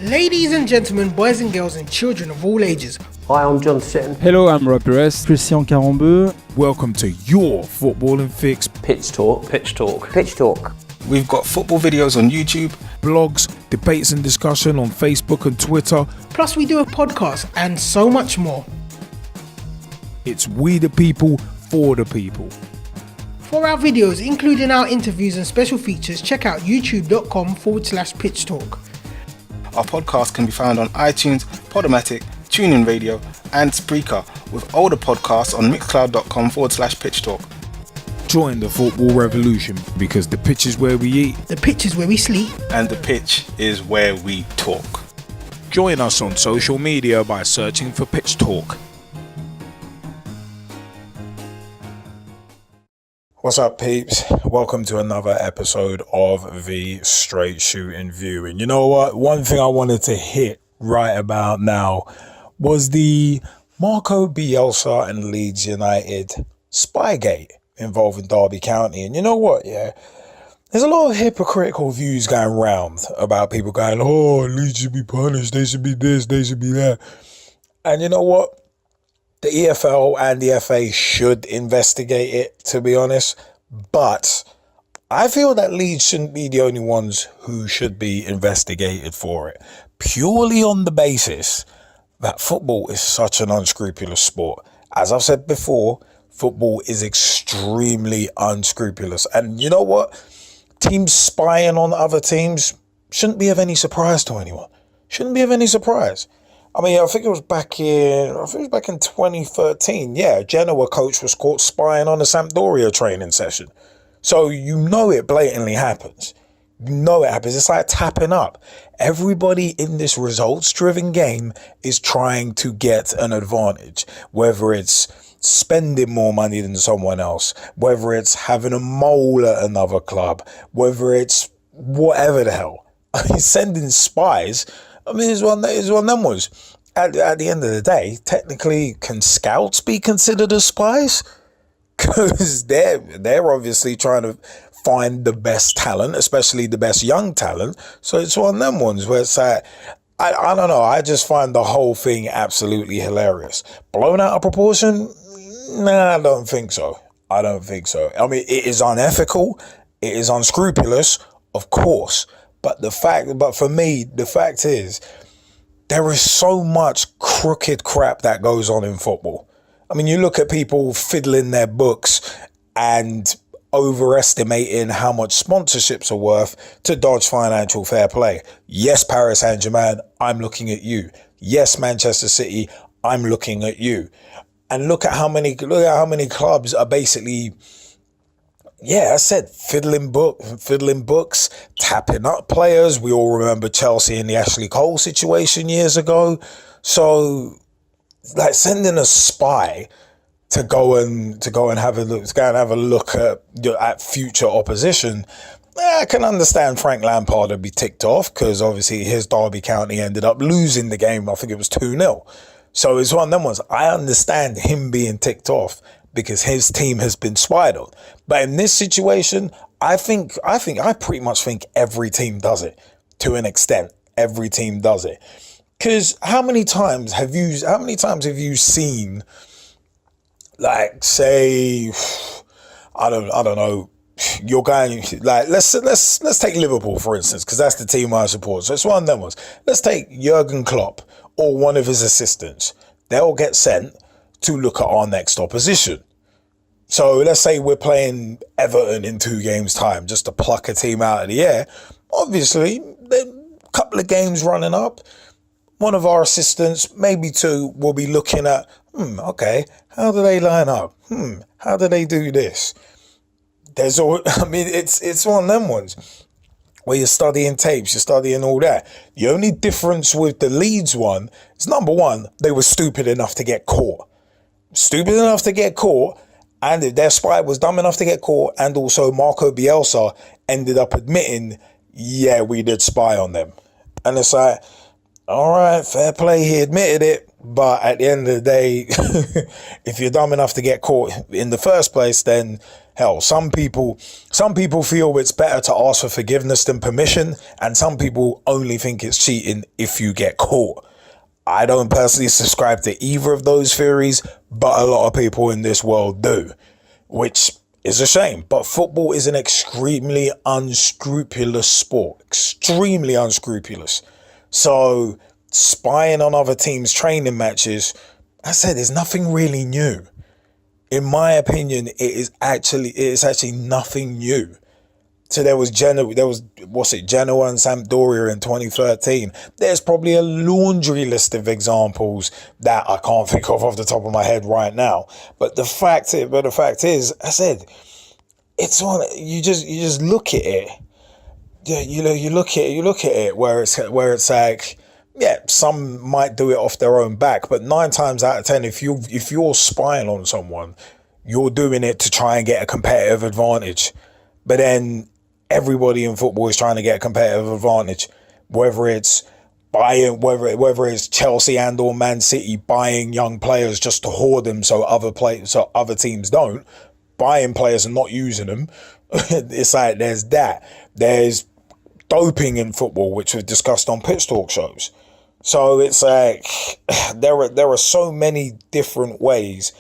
Ladies and gentlemen, boys and girls and children of all ages. Hi, I'm John Sitton. Hello, I'm Rob Perez. Christian Carambeu. Welcome to your footballing fix. Pitch Talk. Pitch Talk. Pitch Talk. We've got football videos on YouTube, blogs, debates and discussion on Facebook and Twitter. Plus we do a podcast and so much more. It's we the people, for the people. For our videos, including our interviews and special features, check out youtube.com/Pitch Talk. Our podcast can be found on iTunes, Podomatic, TuneIn Radio and Spreaker, with older podcasts on mixcloud.com/Pitch Talk. Join the football revolution, because the pitch is where we eat, The pitch is where we sleep. and the pitch is where we talk. Join us on social media by searching for Pitch Talk. What's up, peeps? Welcome to another episode of the Straight Shootin View. And you know what? One thing I wanted to hit right about now was the Marcelo Bielsa and Leeds United Spygate involving Derby County. And you know what? Yeah, there's a lot of hypocritical views going round about people going, oh, Leeds should be punished. They should be this. They should be that. And you know what? The EFL and the FA should investigate it, to be honest. But I feel that Leeds shouldn't be the only ones who should be investigated for it. Purely on the basis that football is such an unscrupulous sport. As I've said before, football is extremely unscrupulous. And you know what? Teams spying on other teams shouldn't be of any surprise to anyone. Shouldn't be of any surprise. I mean, I think it was back in 2013. Yeah, Genoa coach was caught spying on a Sampdoria training session. So you know it blatantly happens. You know it happens. It's like tapping up. Everybody in this results-driven game is trying to get an advantage, whether it's spending more money than someone else, whether it's having a mole at another club, whether it's whatever the hell. I mean, sending spies. I mean, it's one of them ones. At the end of the day, technically, can scouts be considered as spies? Because they're obviously trying to find the best talent, especially the best young talent. So it's one of them ones where it's like, I don't know. I just find the whole thing absolutely hilarious. Blown out of proportion? Nah, I don't think so. I don't think so. I mean, it is unethical. It is unscrupulous, of course. But for me, the fact is, there is so much crooked crap that goes on in football. I mean, you look at people fiddling their books and overestimating how much sponsorships are worth to dodge financial fair play. Yes, Paris Saint-Germain, I'm looking at you. Yes, Manchester City, I'm looking at you. And look at how many clubs are basically, yeah, I said fiddling books, tapping up players. We all remember Chelsea and the Ashley Cole situation years ago. So, like, sending a spy to go and have a look at future opposition. I can understand Frank Lampard would be ticked off because obviously his Derby County ended up losing the game. I think it was 2-0. So it's one of them ones. I understand him being ticked off because his team has been spied on. But in this situation, I pretty much think every team does it to an extent. Every team does it. Because how many times have you seen, like, say, I don't know, you're going, like, let's take Liverpool, for instance, because that's the team I support. So it's one of them ones. Let's take Jurgen Klopp or one of his assistants. They'll get sent to look at our next opposition. So let's say we're playing Everton in 2 games' time, just to pluck a team out of the air. Obviously, a couple of games running up, one of our assistants, maybe 2, will be looking at, okay, how do they line up? How do they do this? It's one of them ones where you're studying tapes, you're studying all that. The only difference with the Leeds one is, number one, they were stupid enough to get caught. And if their spy was dumb enough to get caught, and also Marcelo Bielsa ended up admitting, yeah, we did spy on them. And it's like, all right, fair play, he admitted it. But at the end of the day, if you're dumb enough to get caught in the first place, then Hell, some people feel it's better to ask for forgiveness than permission, and some people only think it's cheating if you get caught. I don't personally subscribe to either of those theories, but a lot of people in this world do, which is a shame. But football is an extremely unscrupulous sport, extremely unscrupulous. So spying on other teams' training matches, I said, there's nothing really new. In my opinion, it is actually nothing new. So there was Genoa and Sampdoria in 2013. There's probably a laundry list of examples that I can't think of off the top of my head right now. But the fact is, I said, it's on. You just look at it. Yeah, you look at it where it's like, yeah, some might do it off their own back, but 9 times out of 10, if you're spying on someone, you're doing it to try and get a competitive advantage. But then everybody in football is trying to get a competitive advantage, whether it's Chelsea and or Man City buying young players just to hoard them so other teams don't, buying players and not using them. It's like there's that. There's doping in football, which we've discussed on Pitch Talk shows. So it's like there are so many different ways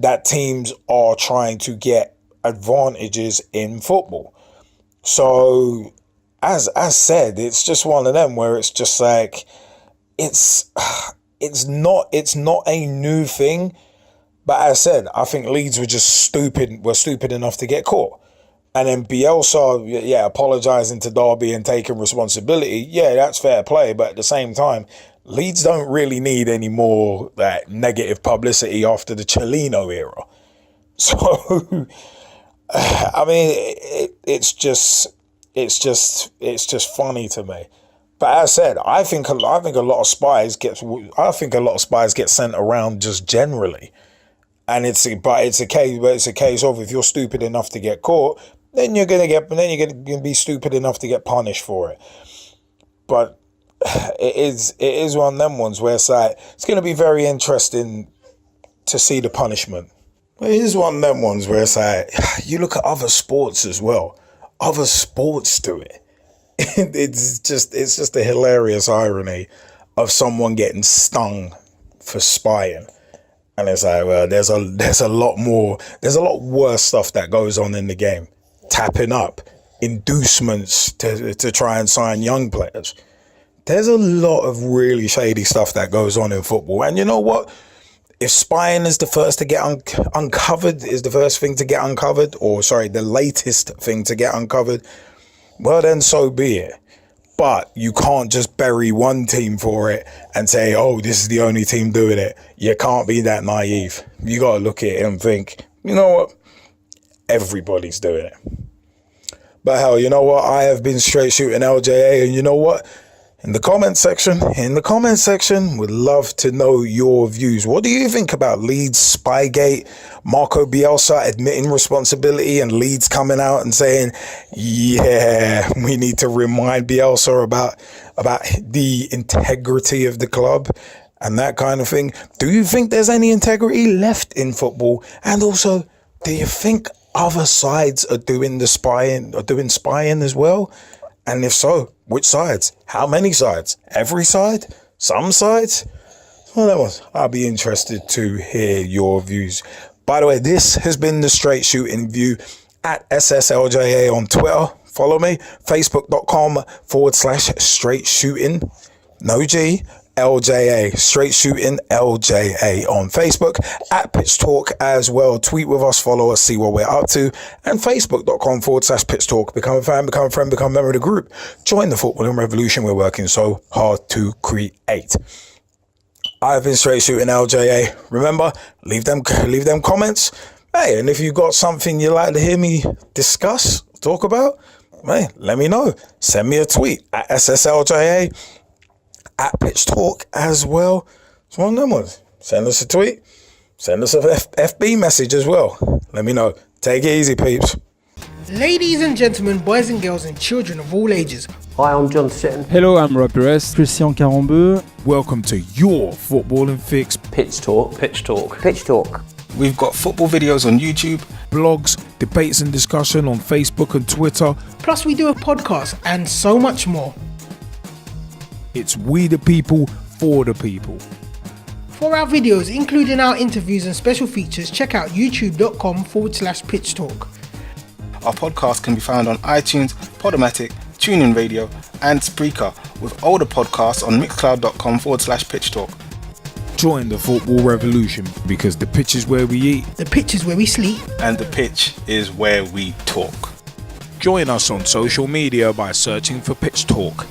that teams are trying to get advantages in football. So as said, it's just one of them where it's just like it's not a new thing. But as I said, I think Leeds were stupid enough to get caught. And then Bielsa, apologising to Derby and taking responsibility. Yeah, that's fair play. But at the same time, Leeds don't really need any more negative publicity after the Cellino era. So, I mean, it's just funny to me. But as I said, I think a lot of spies get sent around just generally. And it's a case of if you're stupid enough to get caught, then you're gonna be stupid enough to get punished for it. But it is one of them ones where it's like it's gonna be very interesting to see the punishment. It is one of them ones where it's like you look at other sports as well. Other sports do it. It's just a hilarious irony of someone getting stung for spying. And it's like, well, there's a lot worse stuff that goes on in the game. Tapping up, inducements to try and sign young players. There's a lot of really shady stuff that goes on in football. And you know what? If spying is the first to get uncovered, is the first thing to get uncovered, or sorry, the latest thing to get uncovered, well then so be it. But you can't just bury one team for it and say, oh, this is the only team doing it. You can't be that naive. You got to look at it and think, you know what? Everybody's doing it. But hell, you know what? I have been Straight Shootin LJA, and you know what? In the comment section, would love to know your views. What do you think about Leeds Spygate, Marcelo Bielsa admitting responsibility, and Leeds coming out and saying, yeah, we need to remind Bielsa about the integrity of the club and that kind of thing? Do you think there's any integrity left in football? And also, do you think other sides are doing spying as well? And if so, which sides? How many sides? Every side? Some sides? Well, I'll be interested to hear your views. By the way, this has been the Straight Shootin View at SSLJA on Twitter. Follow me. Facebook.com/Straight Shootin. No G. LJA, Straight Shootin LJA on Facebook, at Pitch Talk as well. Tweet with us, follow us, see what we're up to, and Facebook.com/Pitch Talk. Become a fan, become a friend, become a member of the group. Join the footballing revolution we're working so hard to create. I've been Straight Shootin LJA. Remember, leave them comments. Hey, and if you've got something you'd like to hear me discuss, talk about, hey, let me know. Send me a tweet at SSLJA. At Pitch Talk as well. It's one of them ones. Send us a tweet. Send us a FB message as well. Let me know. Take it easy, peeps. Ladies and gentlemen, boys and girls, and children of all ages. Hi, I'm John Sitton. Hello, I'm Rob Perez. Christian Carambeu. Welcome to your footballing fix. Pitch Talk. Pitch Talk. Pitch Talk. We've got football videos on YouTube, blogs, debates and discussion on Facebook and Twitter. Plus we do a podcast and so much more. It's we the people, for the people. For our videos, including our interviews and special features, check out youtube.com/pitch talk. Our podcast can be found on iTunes, Podomatic, TuneIn Radio and Spreaker, with older podcasts on mixcloud.com/pitch talk. Join the football revolution, because the pitch is where we eat, The pitch is where we sleep. And the pitch is where we talk. Join us on social media by searching for Pitch Talk.